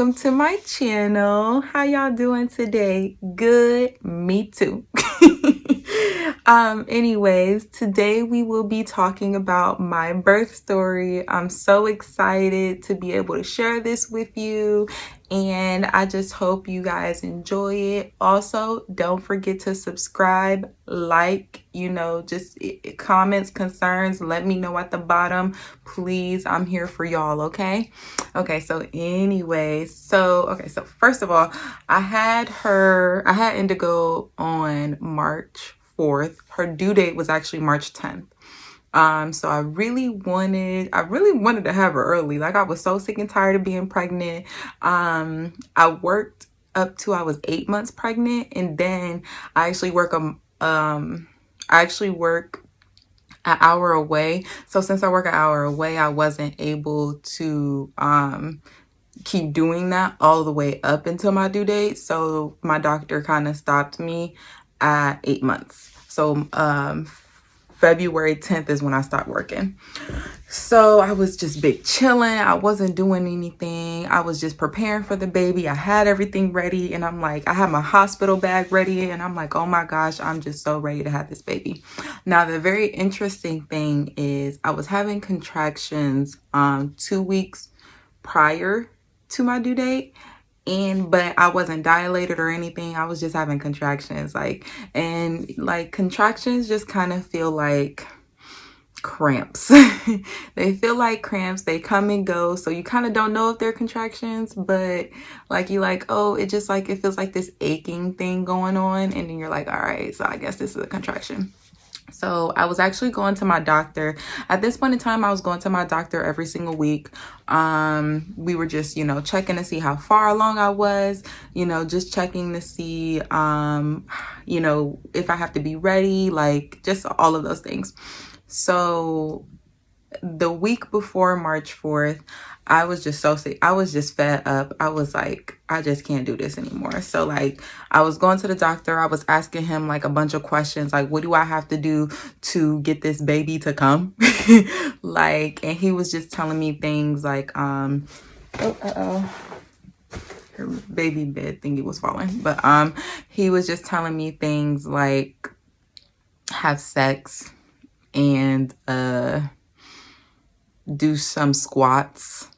welcome to my channel. How y'all doing today? Good, me too. Anyways, today we will be talking about my birth story. I'm so excited to be able to share this with you, and I just hope you guys enjoy it. Also, don't forget to subscribe, like, just comments, concerns, let me know at the bottom. Please, I'm here for y'all, okay? Okay, so anyways, so first of all, I had Indigo on March 4th. Her due date was actually March 10th. So I really wanted to have her early. Like, I was so sick and tired of being pregnant. I worked up to I was 8 months pregnant, and then I actually work an hour away. So since I work an hour away, I wasn't able to keep doing that all the way up until my due date. So my doctor kind of stopped me at 8 months. So February 10th is when I stopped working. So I was just big chilling. I wasn't doing anything. I was just preparing for the baby. I had everything ready, and I'm like, I had my hospital bag ready, and I'm like, oh my gosh, I'm just so ready to have this baby. Now, the very interesting thing is I was having contractions 2 weeks prior to my due date, but I wasn't dilated or anything. I was just having contractions, and contractions just kind of feel like cramps. They feel like cramps. They come and go, so you kind of don't know if they're contractions, but you're like, oh, it just it feels like this aching thing going on, and then you're like, all right, so I guess this is a contraction. So I was actually going to my doctor. At this point in time, I was going to my doctor every single week. We were just, checking to see how far along I was, just checking to see, if I have to be ready, just all of those things. So the week before March 4th, I was just so sick. I was just fed up. I was like, I just can't do this anymore. So I was going to the doctor. I was asking him a bunch of questions, what do I have to do to get this baby to come? And he was just telling me things her baby bed thingy was falling. But he was just telling me things like have sex and do some squats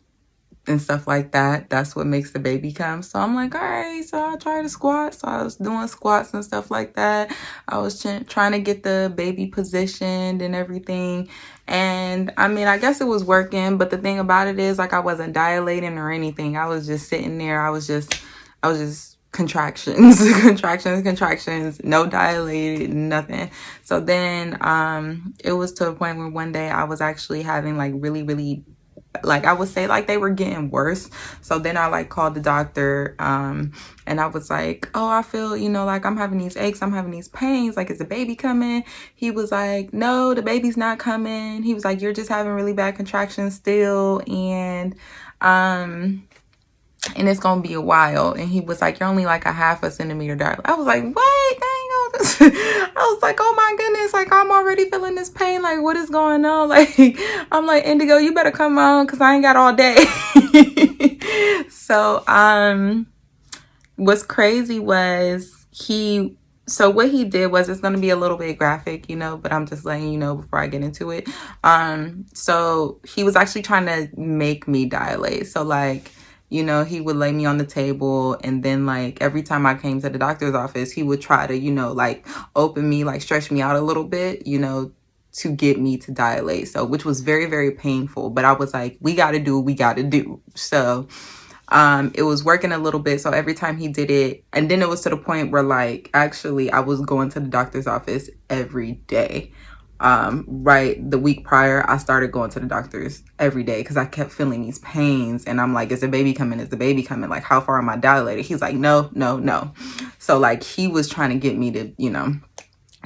and stuff like that. That's what makes the baby come. So I'm like, all right, so I'll try the squats. So I was doing squats and stuff like that. I was trying to get the baby positioned and everything. And I mean, I guess it was working, but the thing about it is I wasn't dilating or anything. I was just sitting there. I was just contractions, contractions, no dilated, nothing. So then it was to a point where one day I was actually having really I would say they were getting worse. So then I called the doctor and I was like, oh, I feel, I'm having these aches, I'm having these pains, is the baby coming? He was like, no, the baby's not coming. He was like, you're just having really bad contractions still, and it's gonna be a while. And he was like, you're only a half a centimeter dilated. I was like, what? I was like, oh my goodness, I'm already feeling this pain. What is going on? I'm like, Indigo, you better come on, because I ain't got all day. So what's crazy was what he did was, it's going to be a little bit graphic, but I'm just letting you know before I get into it. So he was actually trying to make me dilate. So he would lay me on the table, and then every time I came to the doctor's office, he would try to, open me, stretch me out a little bit, to get me to dilate. So, which was very, very painful, but I was like, we got to do what we got to do. So, it was working a little bit. So every time he did it, and then it was to the point where actually I was going to the doctor's office every day. Right, the week prior, I started going to the doctors every day because I kept feeling these pains, and I'm like, is the baby coming? Is the baby coming? How far am I dilated? He's like, no. So he was trying to get me to,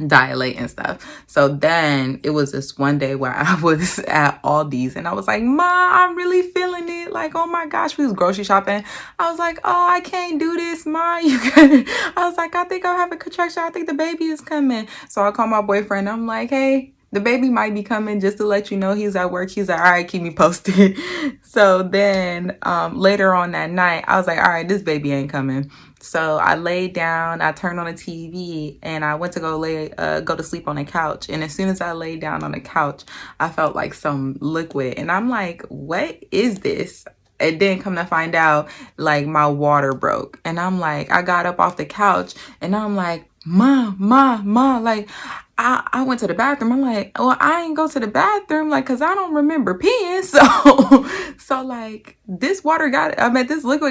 dilate and stuff. So then it was this one day where I was at Aldi's, and I was like, Ma, I'm really feeling it. Oh my gosh, we was grocery shopping. I was like, oh, I can't do this, Ma. I was like, I think I'll have a contraction. I think the baby is coming. So I called my boyfriend. I'm like, hey, the baby might be coming, just to let you know. He's at work. He's like, all right, keep me posted. So then later on that night, I was like, all right, this baby ain't coming. So I laid down, I turned on the TV, and I went to go to sleep on the couch. And as soon as I laid down on the couch, I felt like some liquid. And I'm like, what is this? It didn't come to find out, like, my water broke. And I'm like, I got up off the couch and I'm like, Ma, like, I went to the bathroom. I'm like, well, I ain't go to the bathroom, like, cause I don't remember peeing. So like, this liquid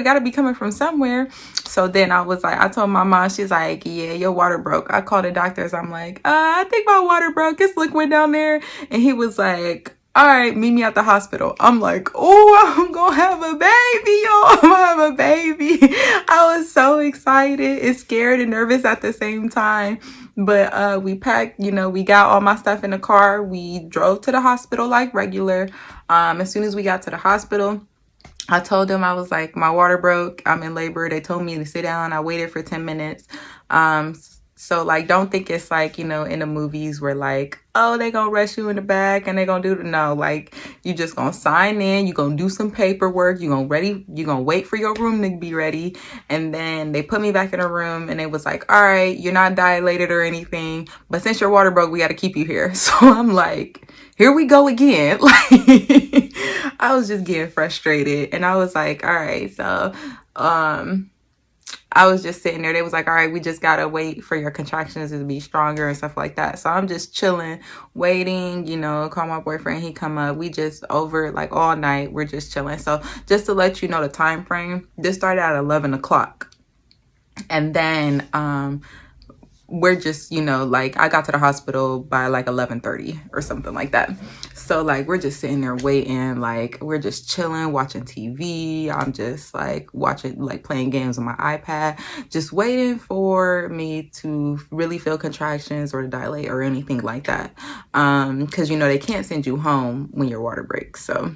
gotta be coming from somewhere. So then I was like, I told my mom, she's like, yeah, your water broke. I called the doctors. I'm like, I think my water broke. It's liquid down there. And he was like, all right, meet me at the hospital. I'm like, oh, I'm gonna have a baby, y'all. I'm gonna have a baby. I was so excited and scared and nervous at the same time. But we packed, we got all my stuff in the car. We drove to the hospital like regular. As soon as we got to the hospital, I told them, I was like, my water broke. I'm in labor. They told me to sit down. I waited for 10 minutes. So like, don't think it's like, in the movies where like, oh, they gonna rush you in the back and they gonna no, like, you just gonna sign in, you gonna do some paperwork, you gonna wait for your room to be ready. And then they put me back in a room and it was like, all right, you're not dilated or anything, but since your water broke, we gotta keep you here. So I'm like, here we go again. Like, I was just getting frustrated and I was like, all right, so I was just sitting there. They was like, all right, we just gotta wait for your contractions to be stronger and stuff like that. So I'm just chilling, waiting, call my boyfriend, he come up. We just over like all night, we're just chilling. So just to let you know the time frame, this started at 11 o'clock. And then we're just, like, I got to the hospital by like 11:30 or something like that. So like, we're just sitting there waiting, like, we're just chilling, watching TV. I'm just like watching, like, playing games on my iPad, just waiting for me to really feel contractions or dilate or anything like that. Because, they can't send you home when your water breaks. So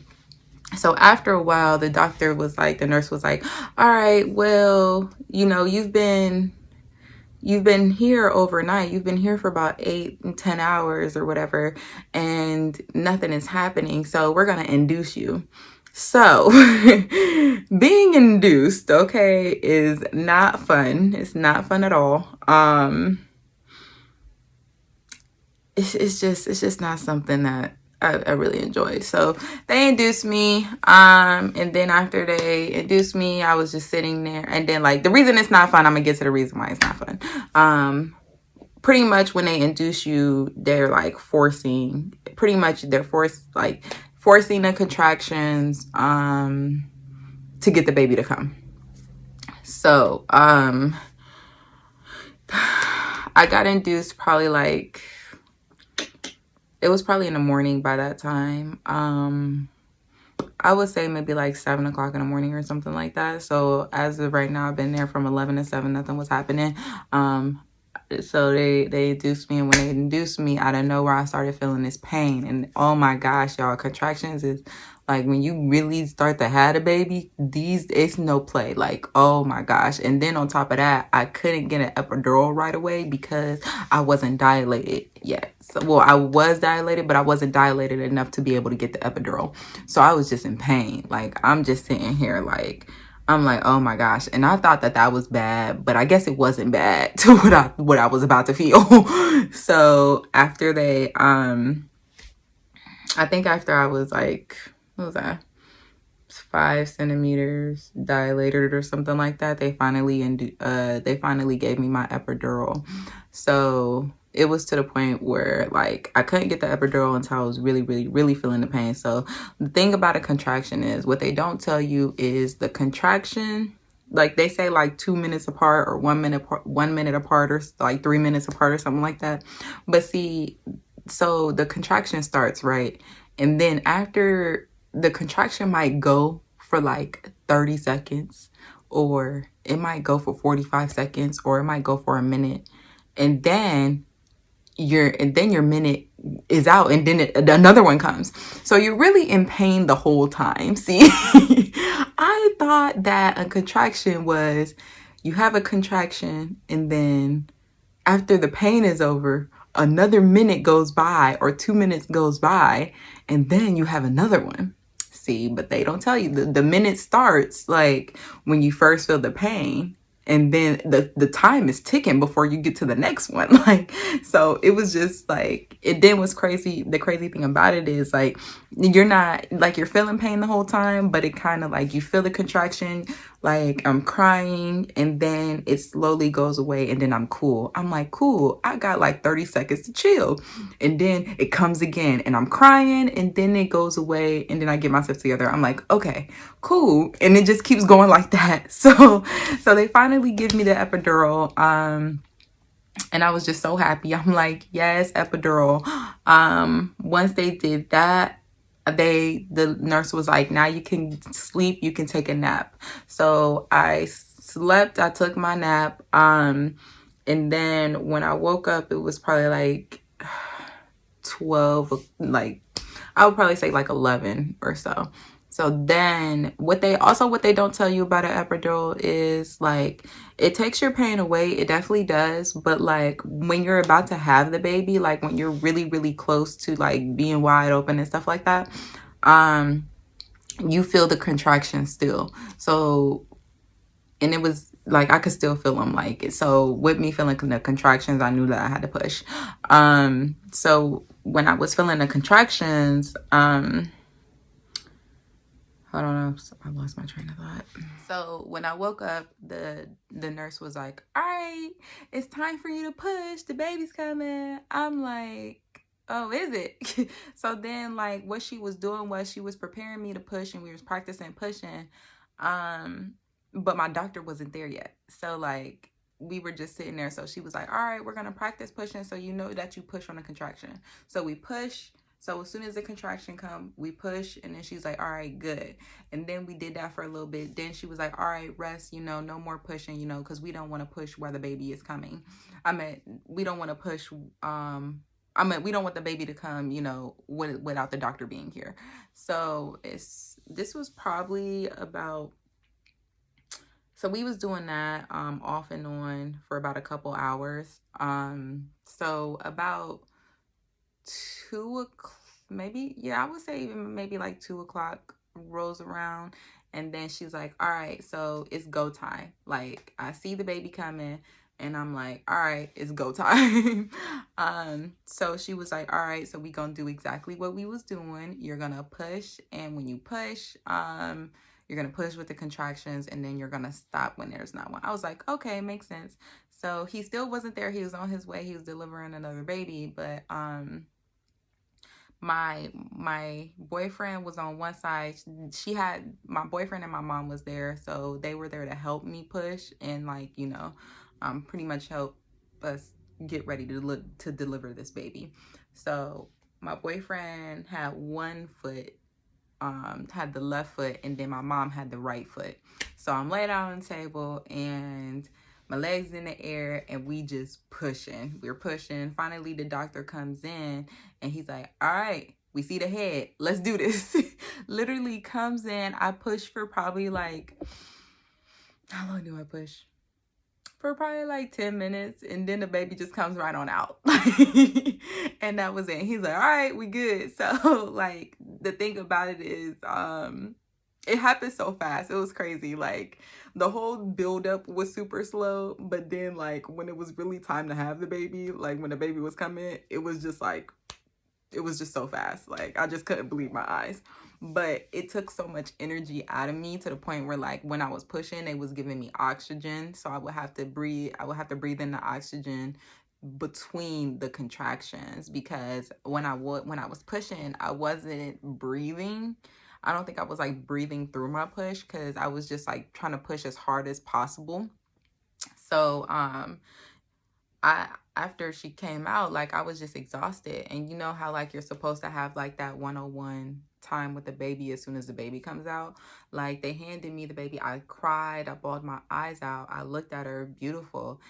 after a while, the nurse was like, all right, well, you've been here overnight. You've been here for about 8 and 10 hours or whatever, and nothing is happening. So we're going to induce you. So being induced, okay, is not fun. It's not fun at all. It's just not something that I really enjoyed. So they induced me, and then after they induced me, I was just sitting there. And then, like, the reason it's not fun, I'm gonna get to the reason why it's not fun. Pretty much when they induce you, they're like forcing the contractions to get the baby to come. So I got induced probably like, it was probably in the morning by that time. I would say maybe like 7 o'clock in the morning or something like that. So as of right now, I've been there from 11 to 7. Nothing was happening. So they induced me, and when they induced me, out of nowhere, I started feeling this pain. And oh my gosh, y'all, contractions is like, when you really start to have a baby, it's no play. Like, oh my gosh. And then on top of that, I couldn't get an epidural right away because I wasn't dilated yet. So, well, I was dilated, but I wasn't dilated enough to be able to get the epidural. So I was just in pain. Like, I'm just sitting here like, I'm like, oh my gosh. And I thought that was bad, but I guess it wasn't bad to what I was about to feel. So after they, I think after I was like, what was that? 5 centimeters dilated or something like that, they finally gave me my epidural. So it was to the point where, like, I couldn't get the epidural until I was really, really, really feeling the pain. So the thing about a contraction is, what they don't tell you is the contraction, like, they say like 2 minutes apart or 1 minute apart, or like 3 minutes apart or something like that. But see, so the contraction starts, right? And then after, the contraction might go for like 30 seconds, or it might go for 45 seconds, or it might go for a minute. And then your minute is out, and then another one comes. So you're really in pain the whole time. See, I thought that a contraction was, you have a contraction, and then after the pain is over, another minute goes by or 2 minutes goes by, and then you have another one. See, but they don't tell you the minute starts like when you first feel the pain, and then the time is ticking before you get to the next one. Like, so it was just like, it then was crazy. The crazy thing about it is like, you're not like, you're feeling pain the whole time, but it kind of like, you feel the contraction, like I'm crying, and then it slowly goes away, and then I'm cool. I'm like, cool, I got like 30 seconds to chill. And then it comes again, and I'm crying, and then it goes away, and then I get myself together. I'm like, okay, cool. And it just keeps going like that. So they finally give me the epidural. And I was just so happy. I'm like, yes, epidural. Once they did that, the nurse was like, now you can sleep, you can take a nap. So I slept, I took my nap. And then when I woke up, it was probably like 12, like I would probably say like 11 or so. So then what they don't tell you about an epidural is like, it takes your pain away. It definitely does. But like when you're about to have the baby, like when you're really, really close to like being wide open and stuff like that, you feel the contractions still. So, and it was like, I could still feel them. Like, so with me feeling the contractions, I knew that I had to push. So when I was feeling the contractions, I don't know. I lost my train of thought. So when I woke up, the nurse was like, all right, it's time for you to push. The baby's coming. I'm like, oh, is it? So then like what she was doing was she was preparing me to push, and we was practicing pushing. But my doctor wasn't there yet. So like we were just sitting there. So she was like, all right, we're going to practice pushing, so you know that you push on a contraction. So we push. So as soon as the contraction come, we push, and then she's like, all right, good. And then we did that for a little bit. Then she was like, all right, rest, no more pushing, because we don't want to push where the baby is coming. We don't want to push, we don't want the baby to come, without the doctor being here. So this was probably about, so we was doing that off and on for about a couple hours. So about 2 o'clock, maybe, yeah, I would say even maybe like 2 o'clock rolls around, and then she's like, all right, so it's go time. Like, I see the baby coming, and I'm like, all right, it's go time. So she was like, all right, so we gonna do exactly what we was doing. You're gonna push, and when you push, you're gonna push with the contractions, and then you're gonna stop when there's not one. I was like, okay, makes sense. So he still wasn't there. He was on his way. He was delivering another baby, but my boyfriend was on one side. She had, my boyfriend and my mom was there, so they were there to help me push and like, pretty much help us get ready to deliver this baby. So my boyfriend had one foot, had the left foot, and then my mom had the right foot. So I'm laid out on the table, and my legs in the air, and we just pushing. We're pushing. Finally, the doctor comes in, and he's like, all right, we see the head. Let's do this. Literally comes in. I push for probably like, how long do I push? For probably like 10 minutes, and then the baby just comes right on out. And that was it. He's like, all right, we good. So like, the thing about it is, it happened so fast. It was crazy. Like, the whole buildup was super slow, but then like when it was really time to have the baby, like when the baby was coming, it was just like, it was just so fast. Like, I just couldn't believe my eyes. But it took so much energy out of me to the point where like when I was pushing, they was giving me oxygen. So I would have to breathe in the oxygen between the contractions, because when I was pushing, I wasn't breathing. I don't think I was like breathing through my push, because I was just like trying to push as hard as possible. So after she came out, like I was just exhausted. And you know how like you're supposed to have like that 101 time with the baby as soon as the baby comes out? Like, they handed me the baby. I cried. I bawled my eyes out. I looked at her, beautiful.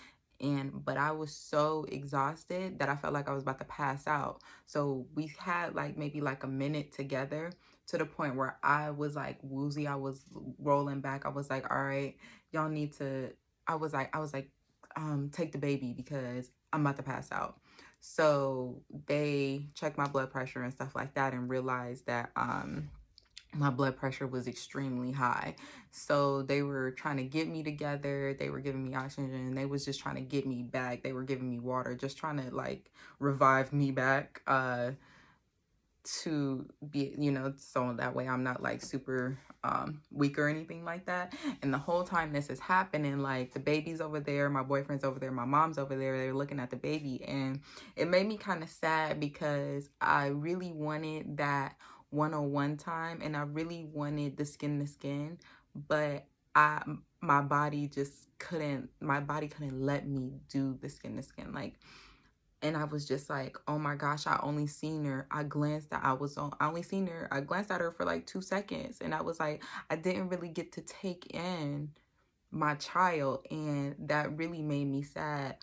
But I was so exhausted that I felt like I was about to pass out. So we had like maybe like a minute together, to the point where I was like woozy. I was rolling back. I was like, all right, y'all need to, I was like, take the baby because I'm about to pass out. So they checked my blood pressure and stuff like that and realized that my blood pressure was extremely high. So they were trying to get me together. They were giving me oxygen. They was just trying to get me back. They were giving me water, just trying to like revive me back to be, you know, so that way I'm not like super weak or anything like that. And the whole time this is happening, like the baby's over there, my boyfriend's over there, my mom's over there, they're looking at the baby, and it made me kind of sad because I really wanted that one-on-one time and I really wanted the skin to skin, but my body couldn't let me do the skin to skin. Like, and I was just like, oh my gosh, I only seen her. I glanced at her for like 2 seconds. And I was like, I didn't really get to take in my child. And that really made me sad.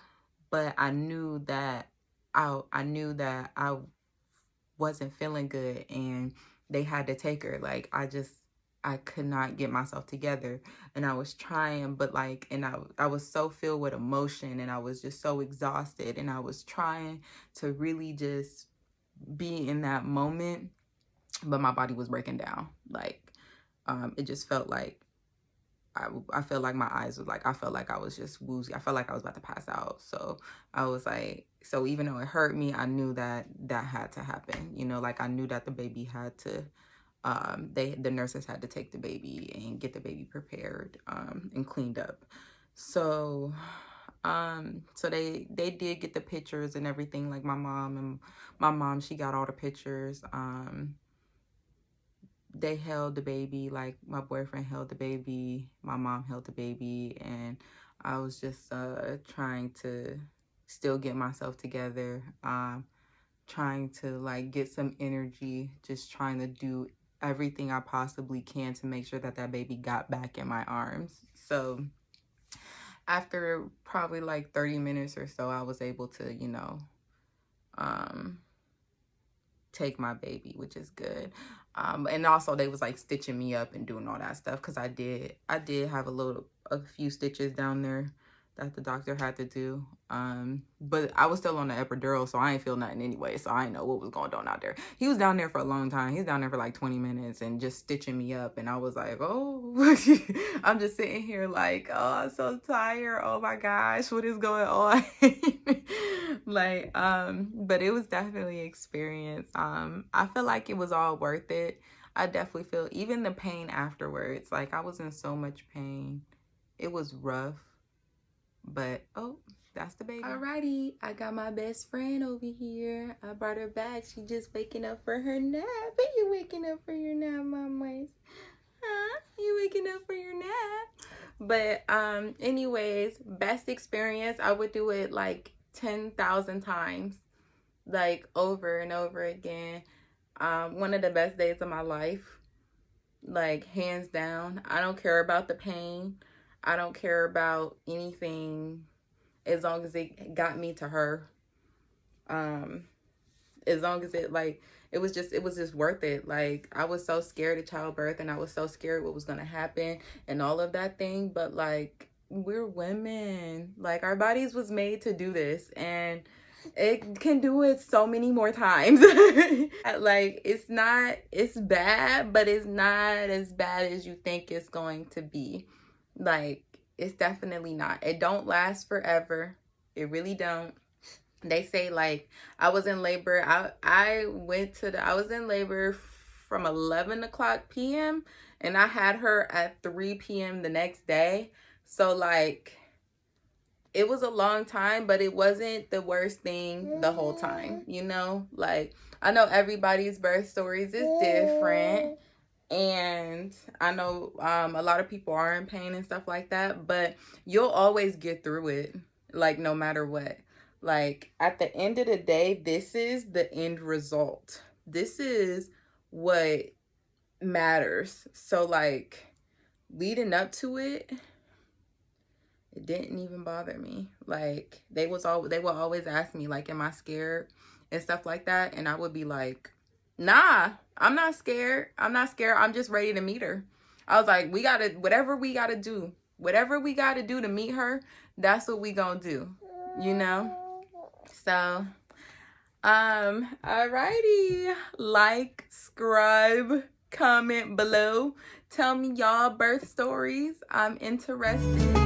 But I knew that I wasn't feeling good and they had to take her. Like, I could not get myself together, and I was trying, but like, and I was so filled with emotion and I was just so exhausted, and I was trying to really just be in that moment, but my body was breaking down. Like, it just felt like I felt like my eyes was like, I felt like I was just woozy. I felt like I was about to pass out. So I was like, so even though it hurt me, I knew that that had to happen. You know, like I knew that the baby had to, the nurses had to take the baby and get the baby prepared and cleaned up. So so they did get the pictures and everything. Like my mom, she got all the pictures. They held the baby, like my boyfriend held the baby, my mom held the baby, and I was just trying to still get myself together, trying to like get some energy, just trying to do everything I possibly can to make sure that that baby got back in my arms. So after probably like 30 minutes or so, I was able to, you know, take my baby, which is good. And also they was like stitching me up and doing all that stuff, because I did have a few stitches down there that the doctor had to do. But I was still on the epidural, so I ain't feel nothing anyway, so I didn't know what was going on out there. He was down there for a long time. He was down there for like 20 minutes and just stitching me up, and I was like, oh. I'm just sitting here like, oh, I'm so tired, oh my gosh, what is going on? Like, but it was definitely an experience. I feel like it was all worth it. I definitely feel, even the pain afterwards, like I was in so much pain. It was rough, but oh, that's the baby. Alrighty, I got my best friend over here. I brought her back. She just waking up for her nap. Are you waking up for your nap, mamas? Huh? You waking up for your nap? But anyways, best experience. I would do it like 10,000 times, like over and over again. One of the best days of my life, like hands down. I don't care about the pain. I don't care about anything as long as it got me to her. As long as it was just worth it. Like, I was so scared of childbirth and I was so scared what was gonna happen and all of that thing, but like, we're women, like our bodies was made to do this, and it can do it so many more times. Like, it's bad, but it's not as bad as you think it's going to be. Like, it's definitely not. It don't last forever. It really don't. They say, like, I was in labor. I was in labor from 11 o'clock p.m. and I had her at 3 p.m. the next day. So like, it was a long time, but it wasn't the worst thing the whole time, you know? Like, I know everybody's birth stories is different, and I know a lot of people are in pain and stuff like that, but you'll always get through it, like, no matter what. Like, at the end of the day, this is the end result. This is what matters. So like, leading up to it, it didn't even bother me. Like, they would always ask me, like, am I scared and stuff like that, and I would be like, nah, I'm not scared. I'm I'm just ready to meet her. I was like, whatever we gotta do to meet her, that's what we gonna do, you know? So Alrighty. Like, subscribe, comment below. Tell me y'all birth stories. I'm interested.